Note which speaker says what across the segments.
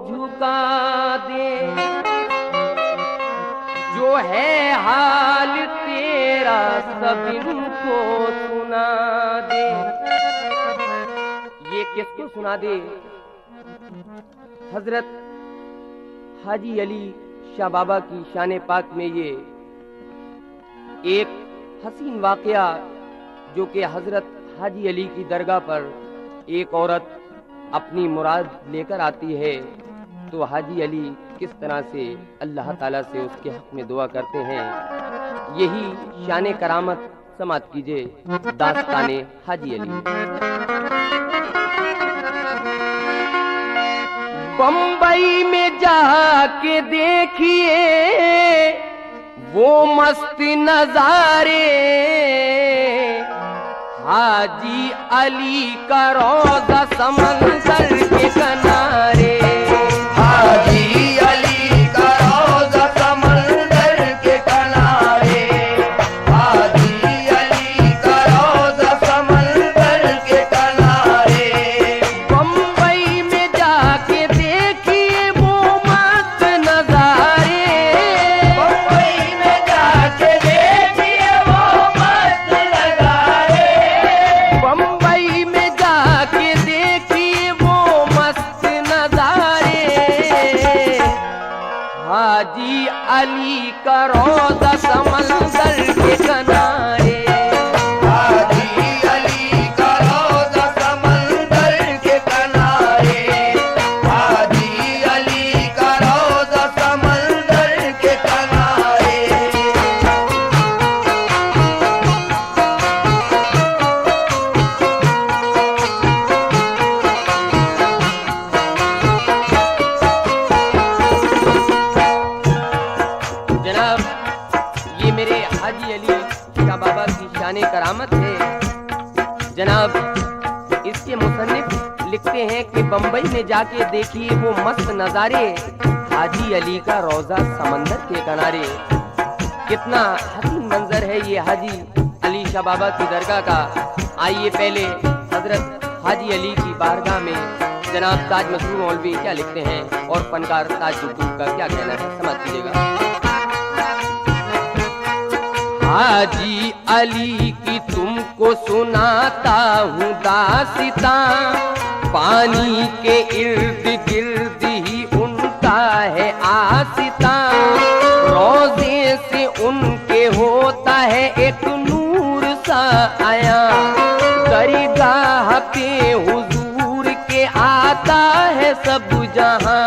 Speaker 1: झुका दे, जो है हाल तेरा सब इनको सुना दे। ये किसको सुना दे? हजरत हाजी अली शाह बाबा की शान पाक में ये एक हसीन वाकया, जो कि हजरत हाजी अली की दरगाह पर एक औरत अपनी मुराद लेकर आती है, तो हाजी अली किस तरह से अल्लाह ताला से उसके हक में दुआ करते हैं, यही शान करामत समात कीजिए दास्ताने हाजी अली। बंबई में जाके देखिए वो मस्त नजारे, हाजी अली का रोजा समंदर के किनारे,
Speaker 2: हाजी अली का रोजा समंदर के किनारे, हाजी अली का रोजा समंदर के किनारे।
Speaker 1: बंबई में जाके देखिए वो मस्त नजारे,
Speaker 2: बंबई में जाके देखिए वो मस्त नजारे,
Speaker 1: बंबई में जाके देखिए वो मस्त नजारे, हाजी अली का रोजा समंदर के किनारे,
Speaker 2: हाजी अली का रोजा समंदर के किनारे, हाजी अली का रोजा समंदर के किनारे।
Speaker 1: जनाब ये मेरे हाजी अली शाह बाबा की शान करामत है। जनाब इसके मुसन्निफ लिखते हैं कि बंबई में जाके देखिए वो मस्त नजारे, हाजी अली का रोजा समंदर के किनारे। कितना हसीन मंजर है ये हाजी अली शाह बाबा की दरगाह का। आइए पहले हजरत हाजी अली की बारगाह में जनाब ताज मसरूर मौलवी क्या लिखते हैं और फनकार ताज गुफ्तगू का क्या कहना है, समझ लीजिएगा। हाजी अली की तुमको सुनाता हूँ दास्तां, पानी के इर्द गिर्द ही उनका है आस्तां, रोजे से उनके होता है एक नूर सा आया, दरगाह पे हुजूर के आता है सब जहां,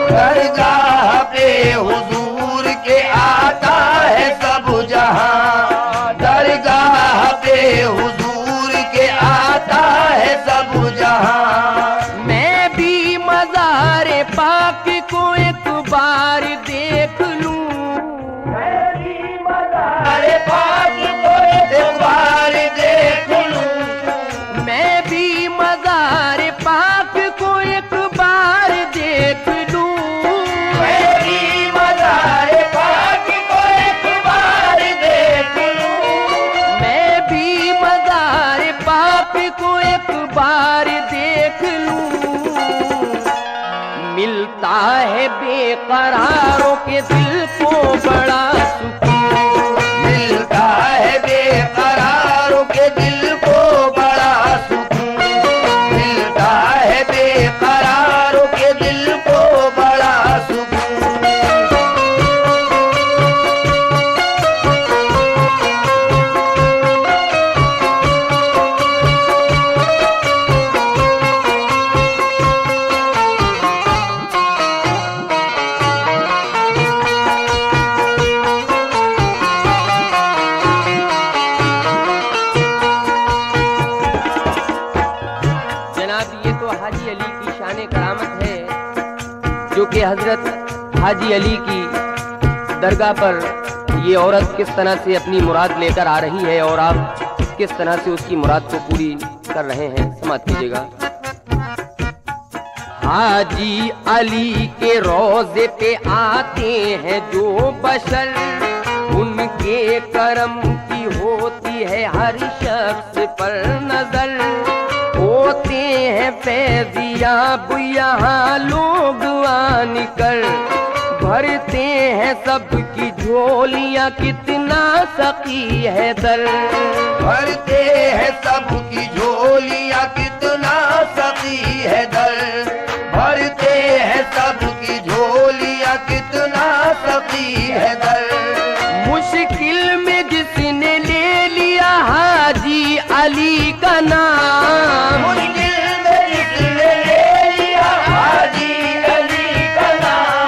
Speaker 2: दरगाह पे हुजूर के आता है सब जहां, दरगाह पे हुजूर के आता है सब जहां।
Speaker 1: मैं भी मज़ारे पाक को एक बार देख लूं,
Speaker 2: मैं भी मज़ारे पाक को एक बार देख लूं,
Speaker 1: मैं भी मज़ारे पाक को एक बार देख लूं,
Speaker 2: मैं भी मज़ारे पाक को एक बार देख लूं,
Speaker 1: मैं भी मज़ारे पाक को एक बार देख लूं। मिलता है बेकरारों के दिल को बड़ा सुकून,
Speaker 2: मिलता है बेकरारों के दिल को बड़ा सुकून, मिलता है बेकरारों के दिल को बड़ा सुकून।
Speaker 1: जो कि हजरत हाजी अली की दरगाह पर ये औरत किस तरह से अपनी मुराद लेकर आ रही है और आप किस तरह से उसकी मुराद को पूरी कर रहे हैं, समाप्त कीजिएगा। हाजी अली के रोजे पे आते हैं जो बशर, उनके करम की होती है हर शख्स पर नजर। होते हैं फैजियाब यहाँ लोग आन कर, भरते हैं सबकी झोलियाँ कितना सकी है दर।
Speaker 2: भरते हैं सबकी झोलियाँ कितना सकी है दर। भरते हैं सबकी झोलियाँ कितना सकी है दर।
Speaker 1: मुश्किल में जिसने ले लिया हाजी अली का नाम,
Speaker 2: मुश्किल में जिसने ले लिया हाजी अली का नाम।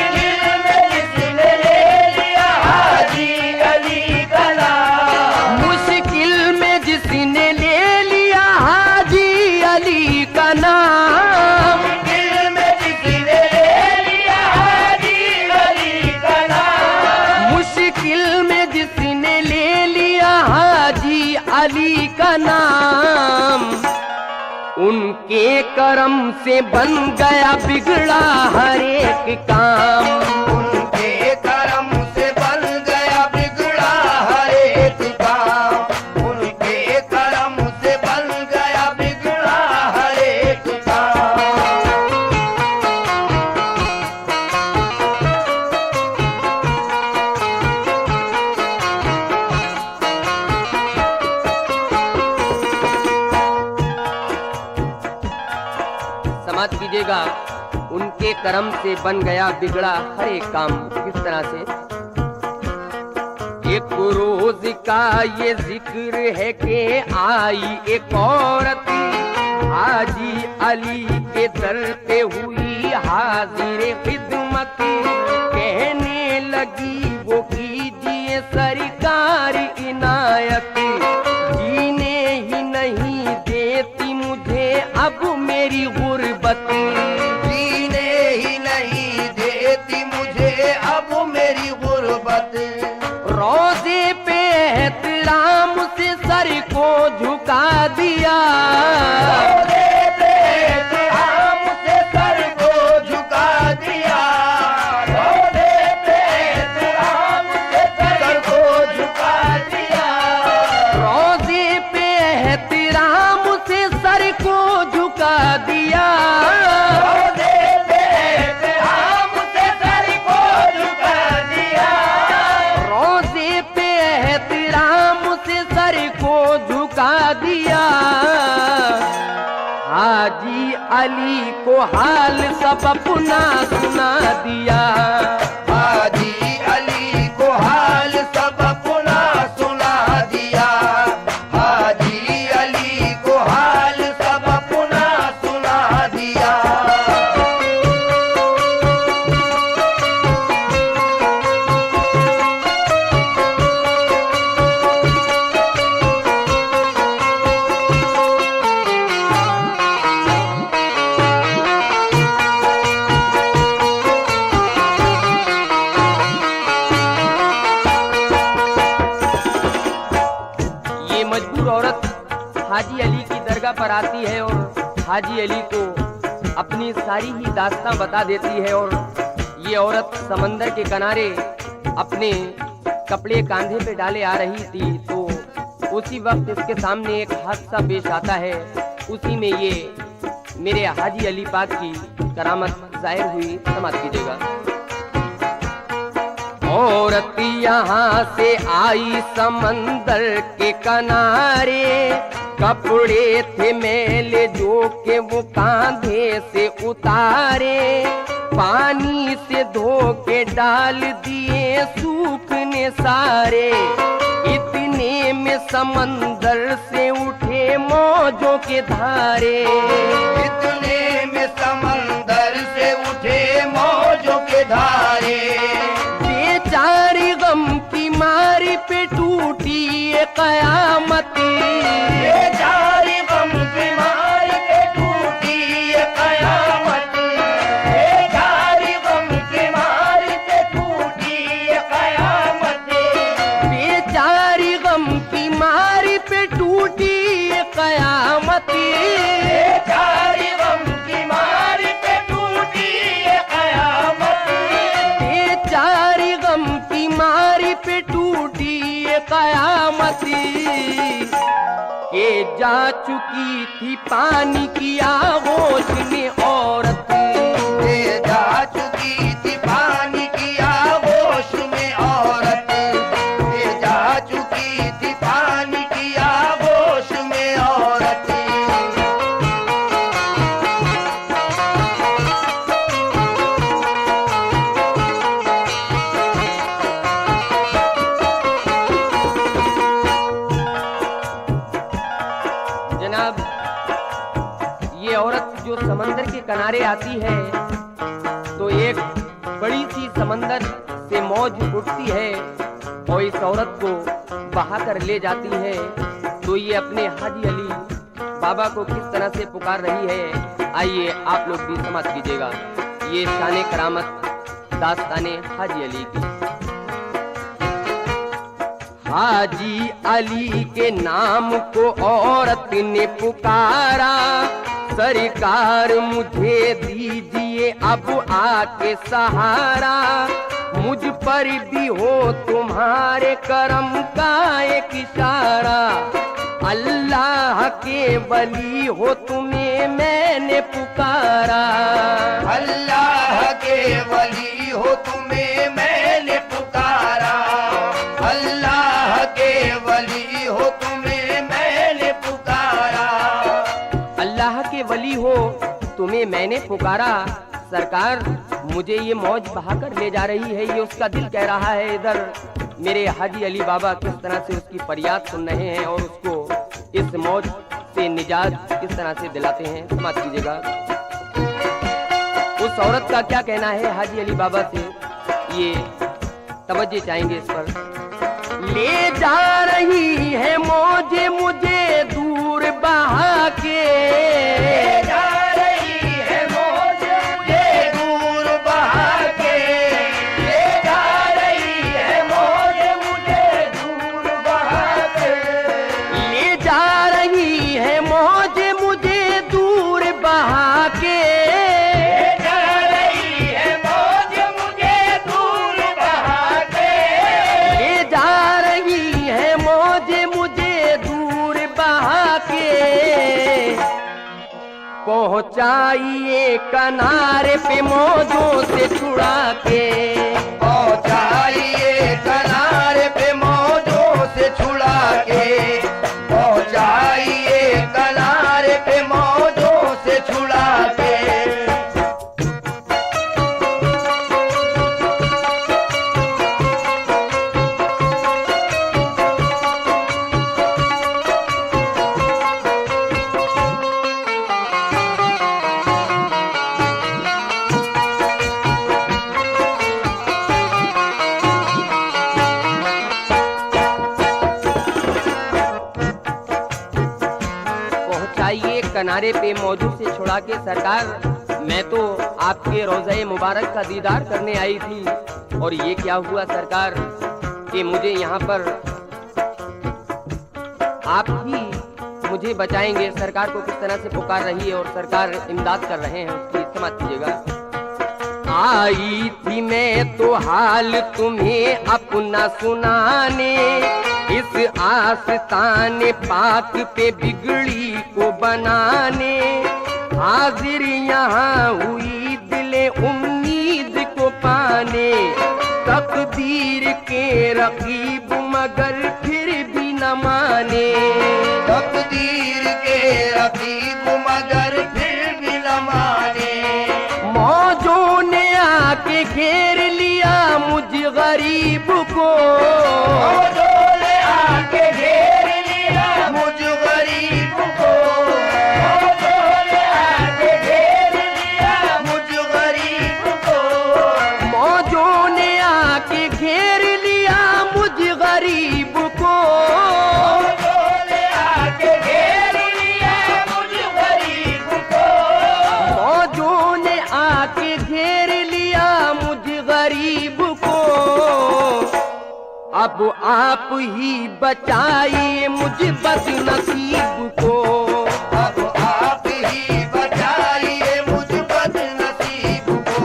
Speaker 2: मुश्किल में जिसने ले लिया हाजी अली का नाम।
Speaker 1: मुश्किल में जिसने ले लिया हाजी अली का नाम,
Speaker 2: मुश्किल में जिसने ले लिया हाजी अली का नाम।
Speaker 1: मुश्किल में जिसने ले लिया हाजी अली का नाम, उनके करम से बन गया बिगड़ा हर एक काम।
Speaker 2: उनके करम से बन गया बिगड़ा हर एक काम। उनके करम से बन गया बिगड़ा हर एक काम।
Speaker 1: समाज कीजिएगा, उनके करम से बन गया बिगड़ा हर एक काम। किस तरह से? एक रोज का ये जिक्र है कि आई एक औरत हाजी अली के दर पे हुई हाजिर खिदमत, कहने लगी वो कीजिए सरकार इनायत, जीने ही नहीं देती मुझे अब मेरी गुर्बत।
Speaker 2: जीने ही नहीं देती मुझे अब मेरी गुर्बत।
Speaker 1: रोजे पे एहतराम से सर को झुका दिया,
Speaker 2: रोज़े पे एहतराम से सर को झुका दिया। रोज़े पे एहतराम से सर को झुका दिया।
Speaker 1: रोजे पे एहतराम से सर को झुका दिया।
Speaker 2: रोज़े पे एहतराम से सर को झुका दिया।
Speaker 1: रोजे पे एहतराम से सर को झुका दिया। हाजी अली को हाल सब अपना सुना दिया।
Speaker 2: हाजी अली को हाल सब अपना सुना दिया। हाजी अली को हाल सब अपना सुना दिया।
Speaker 1: ये मजबूर औरत हाजी अली की दरगाह पर आती है और हाजी अली को अपनी सारी ही दास्तां बता देती है। और ये औरत समंदर के किनारे अपने कपड़े कांधे पे डाले आ रही थी, तो उसी वक्त इसके सामने एक हादसा पेश आता है। उसी में ये मेरे हाजी अली पाक की करामत जाहिर हुई। समाज कीजिएगा। औरत यहाँ से आई समंदर के किनारे, कपड़े थे मैले जो के वो कांधे से उतारे, पानी से धो के डाल दिए सूखने सारे। इतने में समंदर से उठे मौजों के धारे।
Speaker 2: इतने में समंदर से उठे मौजों के धारे।
Speaker 1: बेचारी गम की मारी पे टूटी ये कयामत।
Speaker 2: बेचारी गम की मारी पे टूटी ये कयामत। बेचारी गम की मारी पे टूटी ये कयामत।
Speaker 1: बेचारी गम की मारी पे टूटी ये कयामत।
Speaker 2: बेचारी गम की मारी पे टूटी ये कयामत।
Speaker 1: बेचारी गम की मारी पे टूटी ये कयामत। के जा चुकी थी पानी की आगोश में औरत,
Speaker 2: ले जा चुकी थी पानी की आगोश में औरत, ले जा चुकी थी पानी की आगोश में औरत।
Speaker 1: जनाब, ये औरत जो समंदर के किनारे आती है तो एक बड़ी सी समंदर से मौज उठती है और इस औरत को बहाकर ले जाती है। तो ये अपने हाजी अली बाबा को किस तरह से पुकार रही है, आइए आप लोग भी समझ कीजिएगा। ये शान करामत दास्ताने हाजी अली की। हाजी अली के नाम को औरत ने पुकारा, सरकार मुझे दीजिए अब आके सहारा, मुझ पर भी हो तुम्हारे करम का एक इशारा, अल्लाह के वली हो तुम्हें मैंने पुकारा,
Speaker 2: अल्लाह के वली हो तुम्हें मैंने पुकारा, अल्लाह के वली हो तुम्हें मैंने पुकारा,
Speaker 1: अल्लाह के वली हो तुम्हें मैंने पुकारा। सरकार मुझे ये मौज बहाकर ले जा रही है, ये उसका दिल कह रहा है। इधर मेरे हाजी अली बाबा किस तरह से उसकी फरियाद सुन रहे हैं और उसको इस मौज से निजात किस तरह से दिलाते हैं, समझ कीजिएगा। उस औरत का क्या कहना है हाजी अली बाबा से, ये तवज्जो चाहेंगे इस पर। ले जा रही है मौजे मुझे दूर बहा के,
Speaker 2: ले जा रही है मौज मुझे दूर बहा के, ले जा रही है मौज मुझे दूर बहा के,
Speaker 1: ले जा रही है मौजे मुझे दूर बहा के,
Speaker 2: ले जा रही है मौज मुझे दूर बहा के,
Speaker 1: ले जा रही है मौजे मुझे दूर बहा के, पहुंचाइए किनारे पे मौजों से छुड़ा के,
Speaker 2: पहुंचाइए किनारे पे मौजों से छुड़ा के, पहुंचाइए किनारे पे मौजों से छुड़ा के।
Speaker 1: पहुंचाइए किनारे पे मौजू से छुड़ा के। सरकार मैं तो आपके रोज़े मुबारक का दीदार करने आई थी और ये क्या हुआ सरकार कि मुझे यहाँ पर आप ही मुझे बचाएंगे। सरकार को किस तरह से पुकार रही है और सरकार इमदाद कर रहे हैं, उसकी समझ कीजिएगा। आई थी मैं तो हाल तुम्हें अपना सुनाने, इस आस्ताने पाक पे बिगड़ी को बनाने, हाजिर यहाँ हुई दिले उम्मीद को पाने, तकदीर के रकीब मगर फिर भी न माने,
Speaker 2: तकदीर के रकीब मगर फिर भी न माने,
Speaker 1: मौजों ने आके घेर लिया मुझ गरीब को,
Speaker 2: मौजों ने आके घेर लिया मुझ गरीब को, मौजों ने आके घेर लिया मुझ गरीब को,
Speaker 1: मौजों ने आके घेर लिया मुझ गरीब को,
Speaker 2: मौजों ने आके घेर लिया मुझ गरीब को,
Speaker 1: मौजों ने आके घेर लिया मुझ गरीब को, अब आप ही बचाइए मुझ बदनसीब को,
Speaker 2: अब आप ही बचाइए मुझ बदनसीब को,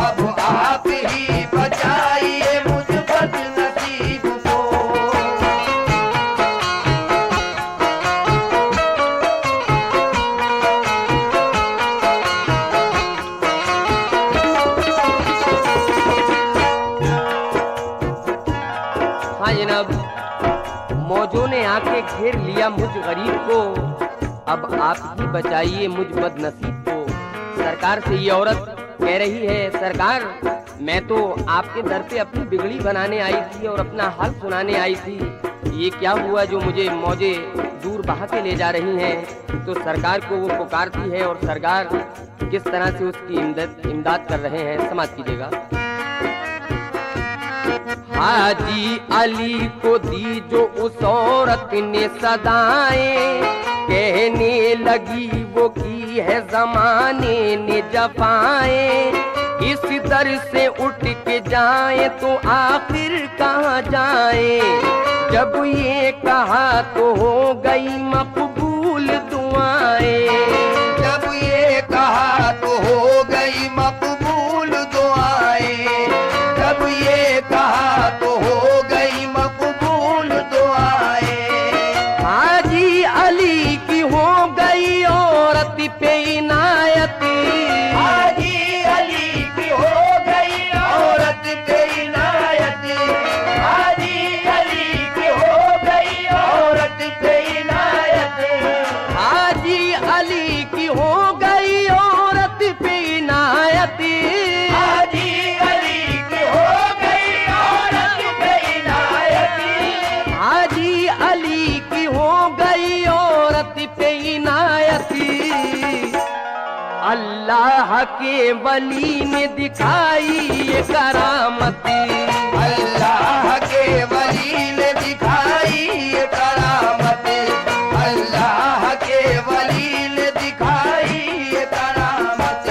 Speaker 2: अब आप ही बचाइए मुझ बदनसीब को।
Speaker 1: आके घेर लिया मुझ गरीब को, अब आप ही बचाइए मुझ बदनसीब को। सरकार से ये औरत कह रही है, सरकार मैं तो आपके दर पे अपनी बिगड़ी बनाने आई थी और अपना हाल सुनाने आई थी, ये क्या हुआ जो मुझे मौजे दूर बहा के ले जा रही हैं। तो सरकार को वो पुकारती है और सरकार किस तरह से उसकी इमदाद कर रहे हैं, समाज कीजिएगा। हाजी अली को दी जो उस औरत ने सदाएं, कहने लगी वो की है जमाने ने जफाएं। इस दर से उठ के जाए तो आखिर कहाँ जाए, जब ये कहा तो हो गई मकबूल दुआएं।
Speaker 2: जब ये कहा तो हो गई मकबूल दुआएं। जब ये कहा तो हो गई मकबूल दुआएं।
Speaker 1: हाजी अली की हो गई औरत पे इनायत,
Speaker 2: हाजी अली की हो गई औरत पे इनायत। हाजी अली की हो गई औरत पे इनायत।
Speaker 1: हाजी अली की हो गई औरत पे इनायत।
Speaker 2: हाजी अली की हो गई औरत पे इनायत।
Speaker 1: हाजी अली की हो गई औरत पे इनायत। अल्लाह के वली ने दिखाई ये करामत।
Speaker 2: अल्लाह के वली ने दिखाई ये करामत। अल्लाह के वली ने दिखाई ये करामत।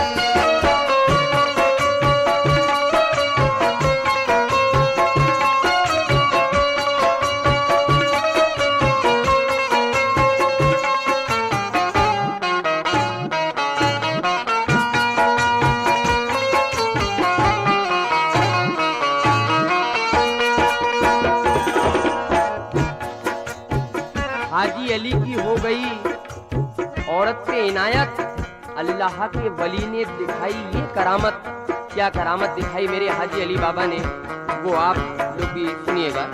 Speaker 1: हाजी अली की हो गई औरत पे इनायत, अल्लाह के वली ने दिखाई ये करामत। क्या करामत दिखाई मेरे हाजी अली बाबा ने, वो आप लोग भी सुनिएगा।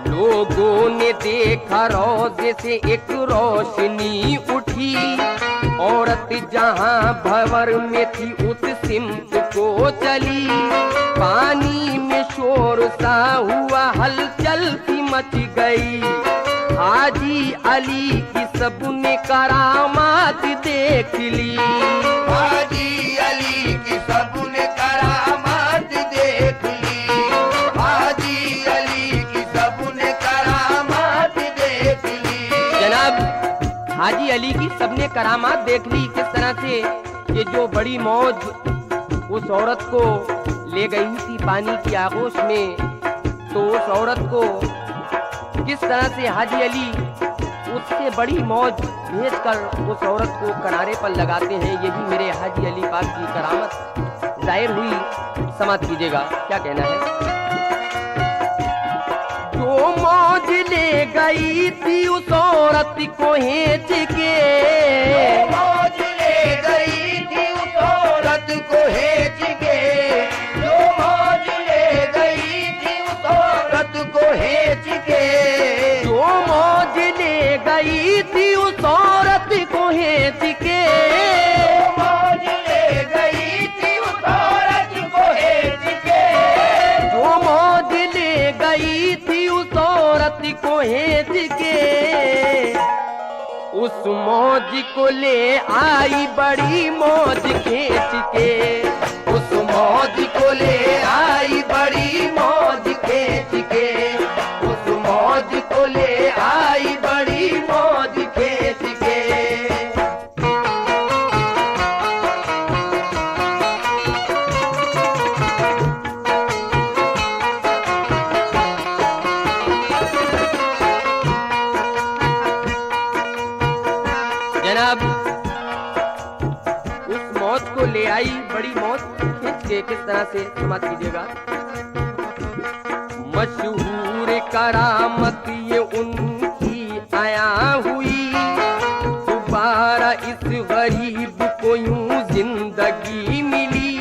Speaker 1: लोगों ने देखा रोजे से एक रोशनी उठी, औरत जहां भंवर में थी उस सिमत को चली। पानी में शोर सा हुआ हलचल सी मच गई, हाजी अली की सबने करामात देख ली।
Speaker 2: हाजी अली की सबने करामात देख ली। हाजी अली की सबने करामात देख ली।
Speaker 1: जनाब हाजी अली की सबने करामात देख ली, किस तरह से कि जो बड़ी मौज उस औरत को ले गई थी पानी की आगोश में, तो उस औरत को किस तरह से हाजी अली उससे बड़ी मौज भेजकर उस औरत को किनारे पर लगाते हैं। यही मेरे हाजी अली पाक की करामत जाहिर हुई, समाप्त कीजिएगा क्या कहना है। जो मौज ले गई थी उस औरत को हेच के,
Speaker 2: मौज ले गई थी उस औरत को हेच के। जो मौज ले गई थी उस औरत को हेच के।
Speaker 1: जो मौज ले गई थी उस औरत को हेच के।
Speaker 2: मौज ले गई थी उस औरत को हेच के।
Speaker 1: जो मौज ले गई थी उस औरत को हेच के, उस मौज को ले आई बड़ी मौज खींच के।
Speaker 2: उस मौज को ले आई बड़ी मौज खींच के। उस मौज को ले आई बड़ी मौज खींच के।
Speaker 1: जनाब उस मौत को ले आई बड़ी मौत खींच के, किस तरह से समाप्त कीजिएगा। मशहूर करामत ये उनकी आया हुई, दोबारा इस गरीब को यूं जिंदगी मिली।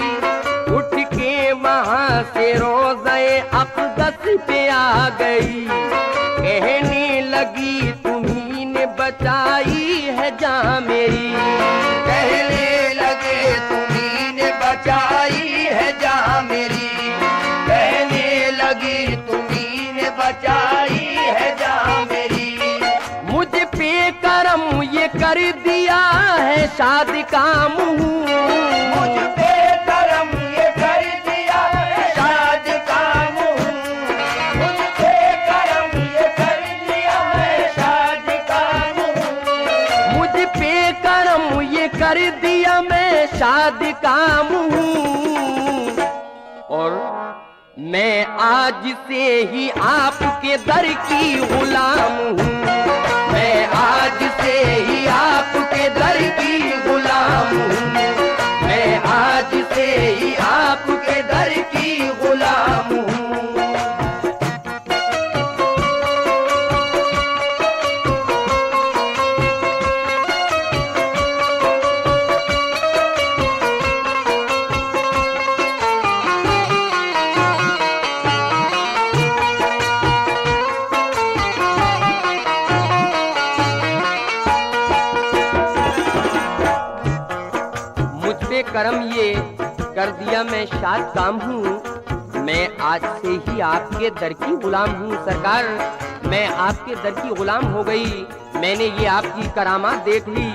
Speaker 1: उठ के वहां से रोज़े अक़दस पे आ गई, कहने लगी तुम्ही ने बचाई है जान मेरी।
Speaker 2: कहने लगे तुम्ही ने बचाई है जान मेरी, कहने लगी तुम्ही ने बचाई है जान मेरी।
Speaker 1: मुझ पे करम ये कर दिया है शादी का मुँह,
Speaker 2: मुझ पे करम ये कर दिया है शादी का मुँह, मुझ पे करम ये कर दिया है शादी का मुँह।
Speaker 1: मुझ पे करम ये कर दिया मैं शादी का मुँह, और मैं आज से ही आपके दर की गुलाम हूँ। मैं आज से ही आपके दर की गुलाम हूँ। मैं आज से ही आपके दर की गुलाम हूँ। करम ये कर दिया मैं शाद काम हूँ। मैं आज से ही आपके दर की गुलाम हूँ। सरकार, मैं आपके दर की गुलाम हो गई। मैंने ये आपकी करामात देख ली।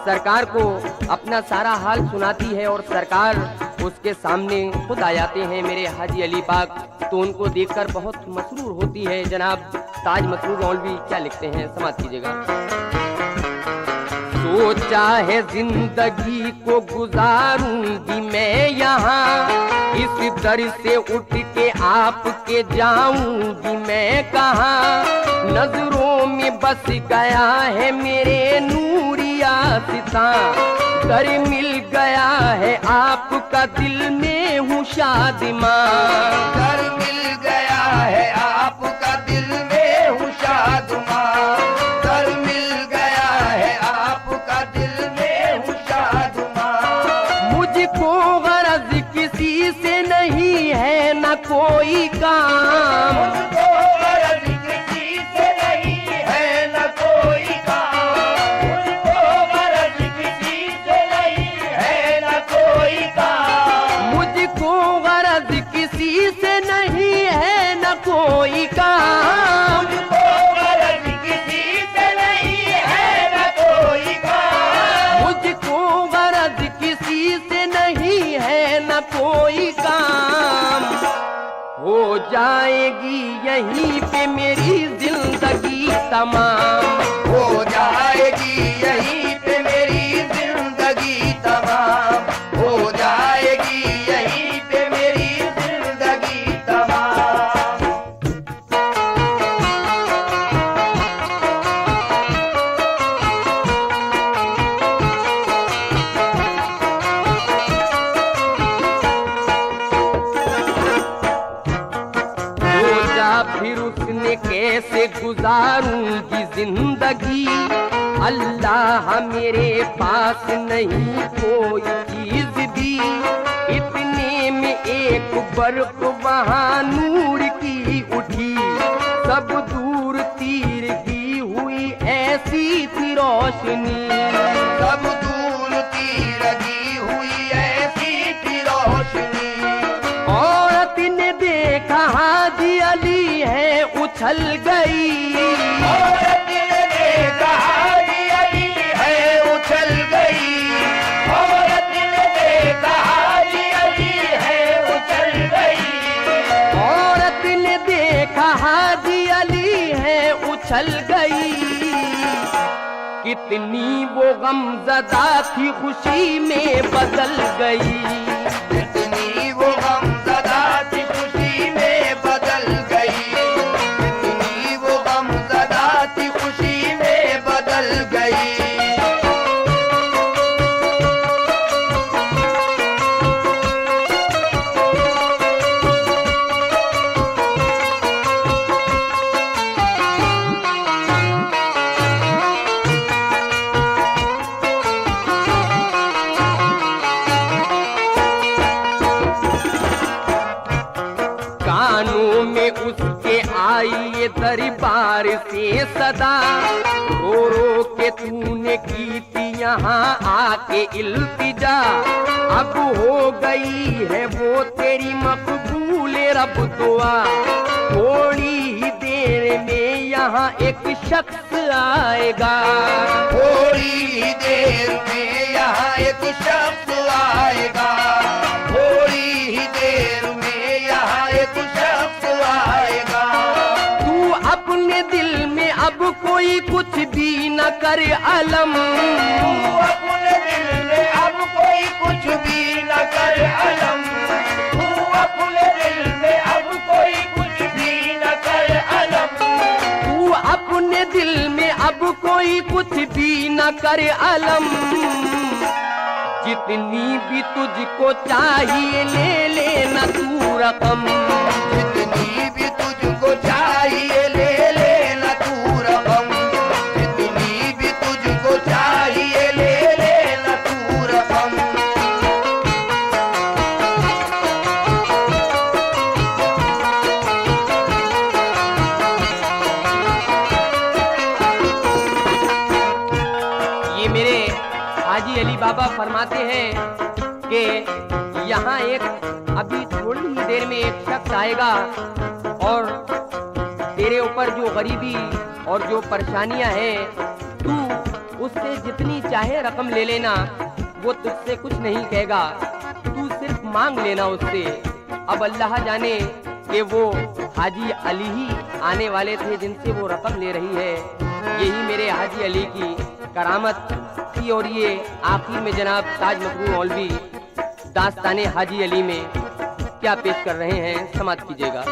Speaker 1: सरकार को अपना सारा हाल सुनाती है और सरकार उसके सामने खुद आ जाते हैं मेरे हाजी अली पाक, तो उनको देखकर बहुत मसरूर होती है। जनाब ताज मसरूर मौलवी क्या लिखते हैं, समाप्त कीजिएगा। सोचा है जिंदगी को गुजारूंगी मैं यहाँ, इस दर से उठ के आपके जाऊंगी मैं कहाँ। नजरों में बस गया है मेरे नूरिया सिता, दर मिल गया है आपका दिल में हूँ शादिमां।
Speaker 2: दर मिल गया है आपका दिल में हूँ शादिमां, दर मिल गया है आपका दिल में हूँ शादिमां।
Speaker 1: मुझको गरज किसी से नहीं है न कोई काम,
Speaker 2: मुझको गरज किसी से नहीं है न कोई काम, मुझको गरज किसी से नहीं है न कोई काम।
Speaker 1: मुझको गरज किसी से नहीं है न कोई काम।
Speaker 2: मुझको गरज किसी से नहीं है न कोई काम,
Speaker 1: मुझको गरज किसी से नहीं है न कोई काम। हो जाएगी यहीं पे मेरी जिंदगी तमाम,
Speaker 2: हो जाएगी यहीं पे मेरी जिंदगी तमाम, हो जाएगी यहीं पे मेरी जिंदगी तमाम।
Speaker 1: सोचा फिर उसने कैसे गुजारूंगी जिंदगी, अल्लाह मेरे पास नहीं कोई चीज दी। इतने में एक बर्फ वहाँ नूर की उठी, सब दूर तीरगी हुई ऐसी थी रोशनी।
Speaker 2: सब दूर तीरगी हुई ऐसी थी रोशनी।
Speaker 1: औरत ने देखा हाजी अली है उछल गई,
Speaker 2: औरत ने देखा हाजी अली है उछल गई, औरत ने देखा हाजी अली है उछल गई।
Speaker 1: औरत ने देखा हाजी अली है उछल गई। कितनी वो गमज़दा थी खुशी में बदल गई,
Speaker 2: इतनी वो गमज़दा थी खुशी में बदल गई, इतनी वो गमज़दा थी खुशी में बदल गई।
Speaker 1: के दरबार से सदा, रो रो के तूने की थी यहाँ आके इल्तिजा। अब हो गई है वो तेरी मकबूल रब दुआ, थोड़ी ही देर में यहाँ एक शख्स आएगा।
Speaker 2: थोड़ी ही देर में यहाँ एक शख्स आएगा, थोड़ी ही देर में यहाँ एक शख्स आएगा।
Speaker 1: तू अपने दिल में अब कोई कुछ भी न कर अलम,
Speaker 2: तू अपने दिल में अब कोई कुछ भी न कर अलम, तू अपने दिल में अब कोई कुछ भी न कर अलम,
Speaker 1: तू अपने दिल में अब कोई कुछ भी न कर अलम। जितनी भी तुझको चाहिए ले लेना तू रकम,
Speaker 2: जितनी भी तुझको चाहिए ले लेना तू रकम, जितनी भी तुझको चाहिए ले लेना तू रकम।
Speaker 1: ये मेरे हाजी अली बाबा फरमाते हैं कि यहाँ एक अभी थोड़ी ही देर में एक शख्स आएगा और तेरे ऊपर जो गरीबी और जो परेशानियां हैं, तू उससे जितनी चाहे रकम ले लेना, वो तुझसे कुछ नहीं कहेगा, तू सिर्फ मांग लेना उससे। अब अल्लाह जाने कि वो हाजी अली ही आने वाले थे जिनसे वो रकम ले रही है। यही मेरे हाजी अली की करामत थी। और ये आखिर में जनाब ताज मखदूम मौलवी दास्ताने हाजी अली में क्या पेश कर रहे हैं, समाप्त कीजिएगा।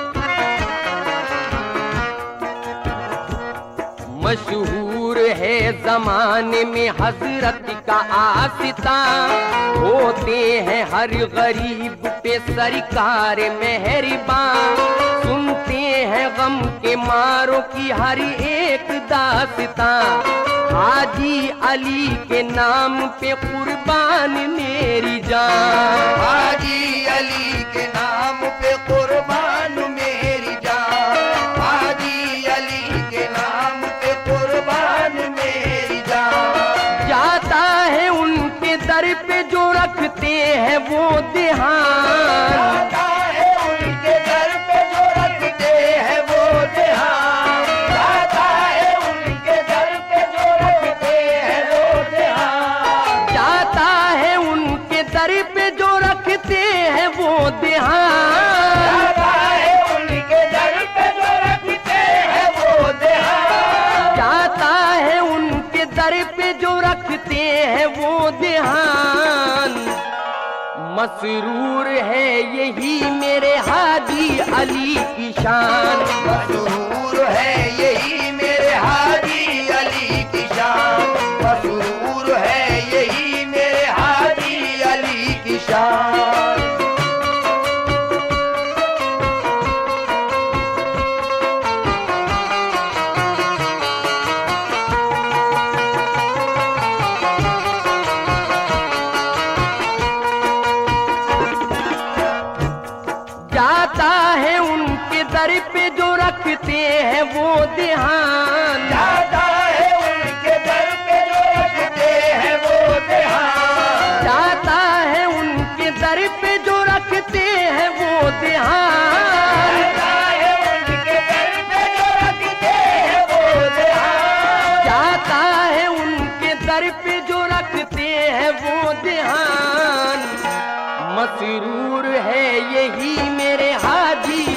Speaker 1: मशहूर है जमाने में हजरत का आसिता, होते हैं हर गरीब पे सरकार मेहरबान, सुनते हैं गम के मारों की हर एक दास्तां, हाजी अली के नाम पे कुर्बान मेरी जान,
Speaker 2: हाजी अली के नाम पे कुर्बान मेरी जान, हाजी अली के नाम पे कुर्बान मेरी जान।
Speaker 1: जाता है उनके दर पे जो रखते हैं वो ध्यान,
Speaker 2: जाता है उनके दर पे जो रखते हैं वो ध्यान, जाता है उनके दर पे जो रखते हैं वो ध्यान,
Speaker 1: जाता है उनके दर पे जो रखते हैं वो ध्यान,
Speaker 2: जाता है उनके दर पे जो रखते हैं वो ध्यान,
Speaker 1: जाता है उनके दर पे जो रखते हैं वो ध्यान। मसरूर है यही मेरे हाजी अली की शान,
Speaker 2: मशहूर है यही मेरे हाजी अली की शान, मशहूर है यही मेरे हाजी अली की शान।
Speaker 1: जाता है उनके दर पे जो रखते हैं वो ध्यान,
Speaker 2: जाता है उनके दर पे जो रखते हैं वो ध्यान,
Speaker 1: जाता है उनके दर पे जो रखते हैं वो ध्यान,
Speaker 2: जाता है उनके दर पे जो रखते हैं वो ध्यान,
Speaker 1: जाता है उनके दर पे जो रखते हैं वो ध्यान। मसरूर है यही मेरे हाजी